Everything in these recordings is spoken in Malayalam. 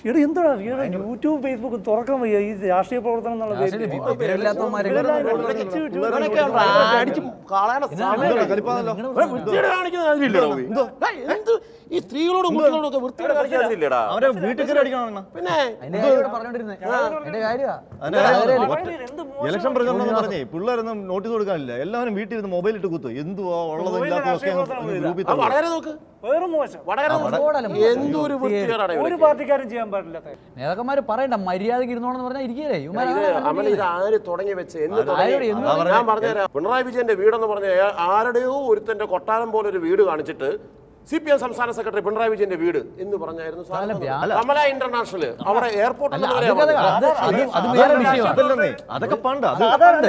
ഇവിടെ എന്താ യൂട്യൂബ് ഫേസ്ബുക്ക് തുറക്കാൻ വയ്യ ഈ രാഷ്ട്രീയ പ്രവർത്തനം എന്നുള്ള ഈ സ്ത്രീകളോടും കുട്ടികളോടൊക്കെ വൃത്തിയുടെ ഇലക്ഷൻ പ്രചരണം പറഞ്ഞേ പിള്ളേരൊന്നും നോട്ടീസ് കൊടുക്കാനില്ല. എല്ലാവരും വീട്ടിൽ ഇരുന്ന് മൊബൈൽ ഇട്ട് കുത്തു. എന്തുവാ ഉള്ളത് ഒരു പാർട്ടിക്കാരും ചെയ്യാൻ പാടില്ല. നേതാക്കന്മാര് പറയണ്ട മര്യാദക്ക് ഇരുന്നോണെന്ന് പറഞ്ഞാൽ ഇരിക്കല്ലേ. തുടങ്ങി വെച്ച് ഞാൻ പറഞ്ഞുതരാം. പിണറായി വിജയന്റെ വീടെന്ന് പറഞ്ഞ ആരുടെയോ ഒരുത്തന്റെ കൊട്ടാരം പോലെ ഒരു വീട് കാണിച്ചിട്ട് CPM സംസ്ഥാന സെക്രട്ടറി പിണറായി വിജയന്റെ വീട് എന്ന് പറഞ്ഞായിരുന്നു കമല ഇന്റർനാഷണൽ അവിടെ എയർപോർട്ടിൽ. അതൊക്കെ പണ്ട്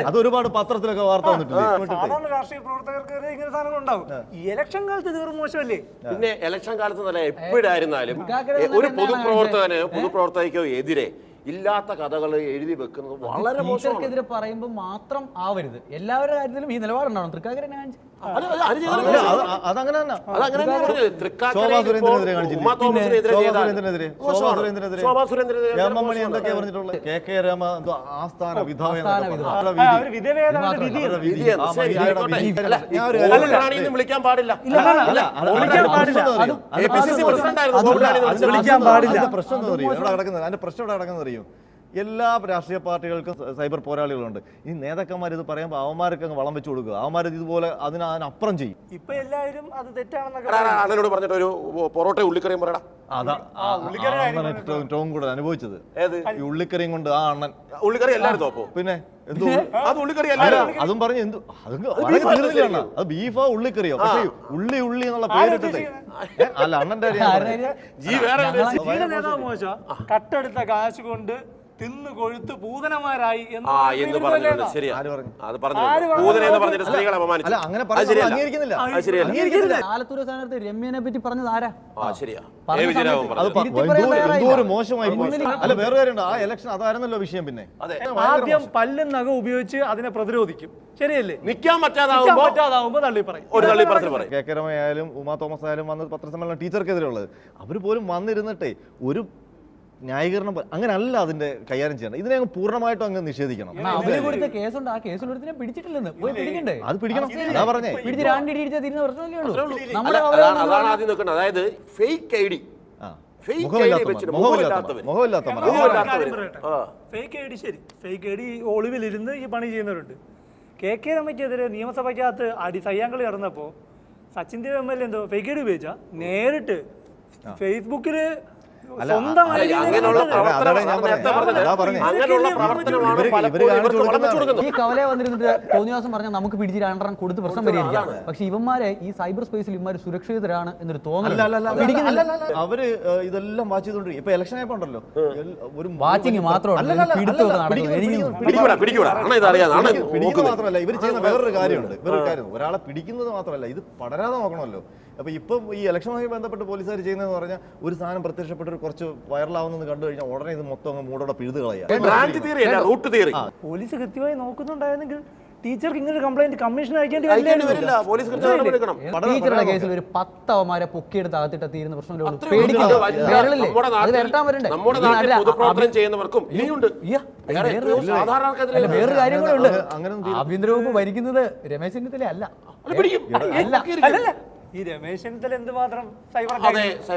അത് ഒരുപാട് പത്രത്തിലൊക്കെ വാർത്ത വന്നിട്ടുണ്ട്. സാധാരണ രാഷ്ട്രീയ പ്രവർത്തകർക്ക് ഇങ്ങനെ സാധനങ്ങൾ ഉണ്ടാവും. ഇലക്ഷൻ കാലത്ത് തീർന്നു മോശമല്ലേ? പിന്നെ ഇലക്ഷൻ കാലത്ത് തന്നെ എപ്പോഴായിരുന്നാലും ഒരു പൊതുപ്രവർത്തകർക്കോ എതിരെ ഇല്ലാത്ത കഥകൾ എഴുതി വെക്കുന്നത് വളരെ മോശമാണ്. പറയുമ്പോൾ മാത്രം ആവരുത്. എല്ലാവരുടെ കാര്യത്തിലും ഈ നിലപാടുണ്ടാവണം. തൃക്കാക്കരനെ വിളിക്കാൻ പാടില്ല. പ്രശ്നം നടക്കുന്നത് എല്ലാ രാഷ്ട്രീയ പാർട്ടികൾക്കും സൈബർ പോരാളികളുണ്ട്. ഈ നേതാക്കന്മാർ ഇത് പറയുമ്പോൾ അവന്മാർക്ക് അങ്ങ് വളം വെച്ച് കൊടുക്കുക. അവന്മാർ ഇതുപോലെ അതിനപ്പുറം ചെയ്യും. ഇപ്പൊ എല്ലാവരും അത് തെറ്റാണെന്നൊക്കെ അണ്ണനോട് പറഞ്ഞിട്ട് ഒരു പൊറോട്ട ഉള്ളിക്കറിയും പറയടാ. ഏറ്റവും കൂടുതൽ അനുഭവിച്ചത് ഈ ഉള്ളിക്കറിയും കൊണ്ട് ആ അണ്ണൻ. ഉള്ളിക്കറി എല്ലാവരും തോപ്പോ പിന്നെ അതും പറഞ്ഞു എന്തു അത് ബീഫോ ഉള്ളിക്കറിയോ. പക്ഷേ ഉള്ളി എന്നുള്ള പേരിട്ടേ അല്ല അണ്ണന്റെ കട്ടെടുത്ത കാശ് കൊണ്ട് തിന്നു കൊഴുത്ത് പൂതനമാരായി എന്ന് പറഞ്ഞിട്ടുണ്ട്. ശരിയാ, അത് ആലത്തൂർ സ്ഥാനാർത്ഥി രമ്യനെ പറ്റി പറഞ്ഞത് ആരാ? എന്തോ മോശമായി. അല്ല വേറെ കാര്യമുണ്ട്, ആ ഇലക്ഷൻ അതായിരുന്നല്ലോ വിഷയം. പിന്നെ ആദ്യം പല്ലും നഖം ഉപയോഗിച്ച് അതിനെ പ്രതിരോധിക്കും. ശരിയല്ലേ? നിൽക്കാൻ പറ്റാതാവുമ്പോ തള്ളി പറയും. കെ രമയായാലും ഉമാ തോമസ് ആയാലും വന്ന് പത്രസമ്മേളനം ടീച്ചർക്കെതിരെ ഉള്ളത്. അവർ പോലും വന്നിരുന്നിട്ടേ ഒരു ന്യായീകരണം അങ്ങനല്ല അതിന്റെ കൈകാര്യം ചെയ്യണം. ഇതിനെ അങ്ങ് പൂർണ്ണമായിട്ടും അങ്ങ് നിഷേധിക്കണം. കേസുണ്ട്, ആ കേസിലൊരുത്തിനെ പിടിച്ചിട്ടില്ലെന്ന് പോയി പിടിക്കണ്ടേ? അത് പിടിക്കണം. അതാ പറഞ്ഞേ പിടിച്ച് രണ്ടിടിച്ച തിരിഞ്ഞ പ്രശ്നമല്ലേ ഉള്ളൂ. അതാണ് ആദ്യം നിൽക്കുന്നത്. അതായത് ഫേക്ക് ഐ ഡി ഒളിവിലിരുന്ന് ഈ പണി ചെയ്യുന്നവരുണ്ട്. കെ രമയ്ക്കെതിരെ നിയമസഭയ്ക്കകത്ത് സയ്യാങ്കളി നടന്നപ്പോ സച്ചിൻ ദേവ് MLA എന്തോ ഫേക്ക് ഐ ഡി ഉപയോഗിച്ചാ നേരിട്ട് ഫേസ്ബുക്കില് ഈ കവല വന്നിരുന്നിട്ട് തോന്നിയാസം പറഞ്ഞാൽ നമുക്ക് പിടിച്ച് രണ്ടെണ്ണം കൊടുത്ത് പ്രശ്നം പരിഹരിക്കാം. പക്ഷെ ഇവന്മാരെ ഈ സൈബർ സ്പേസിൽ ഇവന്മാര് സുരക്ഷിതരാണ് എന്നൊരു തോന്നൽ. അവര് ഇതെല്ലാം വാച്ച് ചെയ്തോണ്ടിരിക്കും. ഇപ്പൊ ഇലക്ഷൻ ആയപ്പോ ഉണ്ടല്ലോ ഒരു വാച്ചിങ് മാത്രമല്ല മാത്രമല്ല ഇവർ ചെയ്യുന്ന വേറൊരു കാര്യമുണ്ട്. ഒരാളെ പിടിക്കുന്നത് മാത്രമല്ല ഇത് പടരാതെ നോക്കണമല്ലോ. അപ്പൊ ഇപ്പം ഈ ഇലക്ഷനുമായി ബന്ധപ്പെട്ട് പോലീസുകാർ ചെയ്യുന്നതെന്ന് പറഞ്ഞാൽ ഒരു സാധനം പ്രത്യക്ഷപ്പെട്ട് കുറച്ച് വൈറലാവുന്നത് കണ്ടു കഴിഞ്ഞാൽ ഉടനെ ഇത് മൊത്തം അങ്ങ് മൂടോടെ പിഴുത് കളയാം. പോലീസ് കൃത്യമായി നോക്കുന്നുണ്ടായിരുന്നെങ്കിൽ ടീച്ചർക്ക് ഇങ്ങനെ കംപ്ലൈന്റ് കമ്മീഷൻ അയക്കേണ്ടി ടീച്ചറുടെ കേസിൽ ഒരു 10 അവന്മാരെ പൊക്കിയെടുത്ത് അകത്തിട്ട് തീരുന്ന പ്രശ്നമല്ലേ? വേറൊരു കാര്യം കൂടെ ഉണ്ട്. ആഭ്യന്തര വകുപ്പ് ഭരിക്കുന്നത് രമേശ് ചെന്നിത്തല അല്ല. ഈ രമേശ് ചെന്നിത്തല എന്തുമാത്രം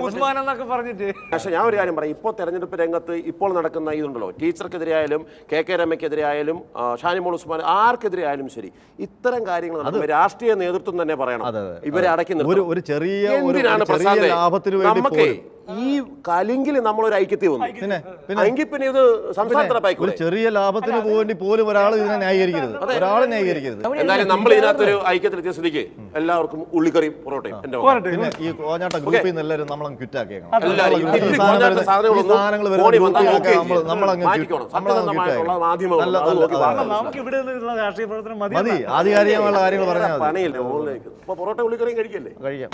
ഉസ്മാൻ എന്നൊക്കെ പറഞ്ഞിട്ട്. പക്ഷേ ഞാൻ ഒരു കാര്യം പറയാം. ഇപ്പോൾ തെരഞ്ഞെടുപ്പ് രംഗത്ത് ഇപ്പോൾ നടക്കുന്ന ഇതുണ്ടല്ലോ, ടീച്ചർക്കെതിരെയായാലും കെ രമയ്ക്കെതിരെയായാലും ഷാനിമോൾ ഉസ്മാൻ ആർക്കെതിരെ ആയാലും ശരി, ഇത്തരം കാര്യങ്ങൾ നടക്കുമ്പോൾ രാഷ്ട്രീയ നേതൃത്വം തന്നെ പറയണം ഇവരെ അടക്കി നിർത്തും. നമുക്ക് ഈ കലിങ്കിൽ നമ്മളൊരു ഐക്യത്തിൽ വന്നു എങ്കിൽ പിന്നെ ഇത് സംസ്ഥാനത്തിന് ചെറിയ ലാഭത്തിന് വേണ്ടി പോലും ഒരാൾ ഇതിനെ ന്യായീകരിക്കരുത്. എന്തായാലും നമ്മൾ ഇതിനകത്തൊരു ഐക്യത്തിലെത്തിയ സ്ഥിതിക്ക് എല്ലാവർക്കും ഉള്ളിക്കറിയും പൊറോട്ടയും ഈ കോഞ്ഞാട്ട ഗ്രൂപ്പിൽ നിന്ന് എല്ലാവരും നമ്മളങ്ങ് ക്വിറ്റാക്കിയേക്കണം. നമുക്ക് ഇവിടെ രാഷ്ട്രീയ പ്രവർത്തനം മതി. ആധികാരികമുള്ള കാര്യങ്ങൾ പറഞ്ഞാൽ പണിയില്ല. പൊറോട്ട ഉള്ളിക്കറിയും കഴിക്കല്ലേ? കഴിക്കാം.